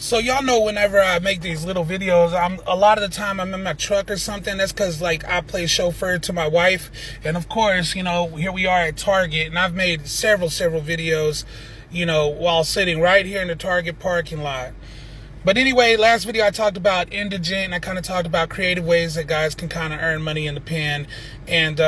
So y'all know whenever I make these little videos, a lot of the time I'm in my truck or something. That's because like I play chauffeur to my wife, and of course, you know, here we are at Target, and I've made several videos, you know, while sitting right here in the Target parking lot. But anyway, last video I talked about indigent, and I kind of talked about creative ways that guys can kind of earn money in the pen. And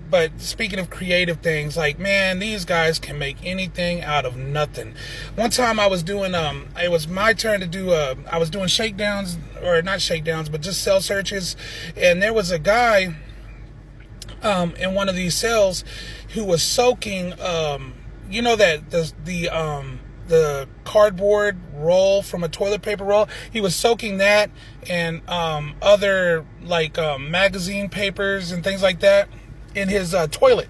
but speaking of creative things, like, man, these guys can make anything out of nothing. One time I was doing it was my turn to do I was doing shakedowns, or not shakedowns, but just cell searches, and there was a guy in one of these cells who was soaking you know that the cardboard roll from a toilet paper roll. He was soaking that and other like magazine papers and things like that in his toilet.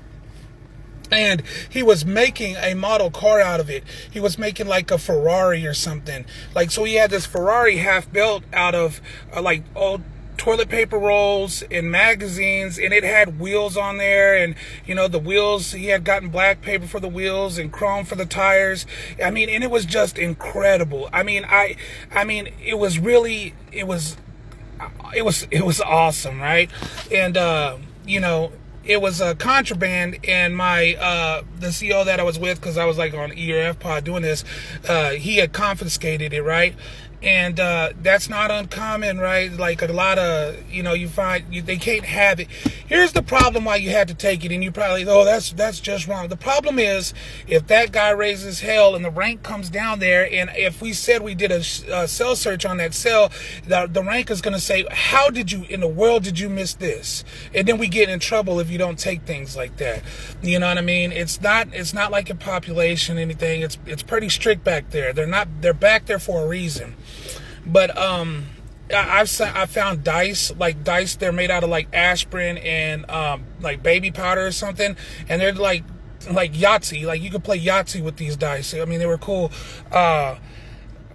And he was making a model car out of it. He was making like a Ferrari or something. Like, so he had this Ferrari half built out of like old toilet paper rolls and magazines, and it had wheels on there, and you know, the wheels, he had gotten black paper for the wheels and chrome for the tires. I mean, and it was just incredible. I mean, it was really, it was awesome, right? And you know, it was a contraband, and my the CEO that I was with, because I was like on E or F pod doing this, he had confiscated it, right? And that's not uncommon, right? Like a lot of, you know, you find they can't have it. Here's the problem why you had to take it, and you probably, oh, that's just wrong. The problem is, if that guy raises hell and the rank comes down there, and if we said we did a cell search on that cell, the rank is going to say, how did you in the world did you miss this? And then we get in trouble if you don't take things like that. You know what I mean? It's not like a population anything. It's pretty strict back there. They're back there for a reason. But I found dice, they're made out of like aspirin and like baby powder or something, and they're like Yahtzee, like you could play Yahtzee with these dice. I mean, they were cool.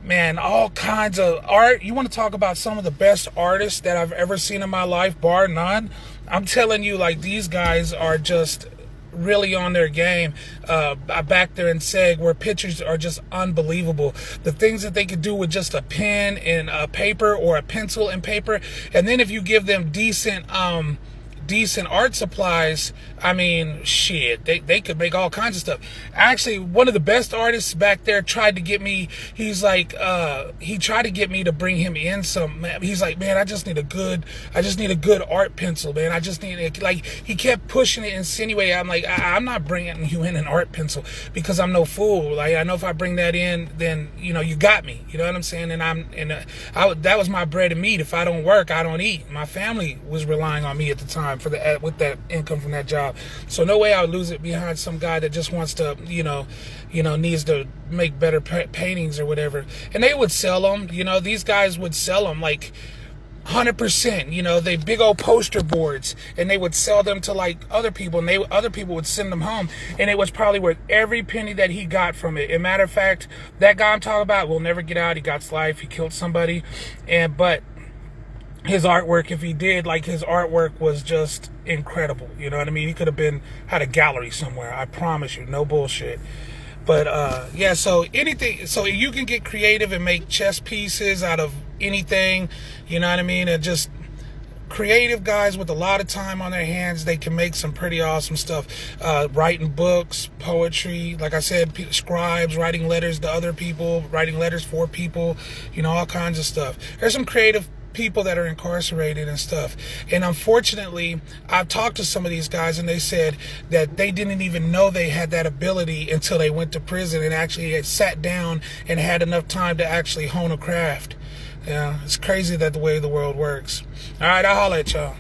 Man, all kinds of art. You want to talk about some of the best artists that I've ever seen in my life, bar none. I'm telling you, like, these guys are just really on their game back there in Seg, where pictures are just unbelievable. The things that they could do with just a pen and a paper, or a pencil and paper, and then if you give them decent art supplies, I mean, shit, they could make all kinds of stuff. Actually, one of the best artists back there tried to get me, he's like, he tried to get me to bring him in some, he's like, man, I just need a good art pencil, man. I just need it. Like, he kept pushing it, insinuating. I'm like, I'm not bringing you in an art pencil, because I'm no fool. Like, I know if I bring that in, then, you know, you got me. You know what I'm saying? And that was my bread and meat. If I don't work, I don't eat. My family was relying on me at the time with that income from that job. So no way I would lose it behind some guy that just wants to, you know, needs to make better paintings or whatever. And they would sell them. You know, these guys would sell them like 100%. You know, they big old poster boards, and they would sell them to like other people, and other people would send them home, and it was probably worth every penny that he got from it. As a matter of fact, that guy I'm talking about will never get out. He got life. He killed somebody, but his artwork, if he did, like, his artwork was just incredible. You know what I mean? He could have had a gallery somewhere. I promise you, no bullshit. But yeah, so you can get creative and make chess pieces out of anything. You know what I mean? And just creative guys with a lot of time on their hands, they can make some pretty awesome stuff. Writing books, poetry, like I said, scribes, writing letters to other people, writing letters for people, you know, all kinds of stuff. There's some creative people that are incarcerated and stuff. And unfortunately, I've talked to some of these guys, and they said that they didn't even know they had that ability until they went to prison and actually had sat down and had enough time to actually hone a craft. Yeah, it's crazy that the way the world works. All right, I'll holler at y'all.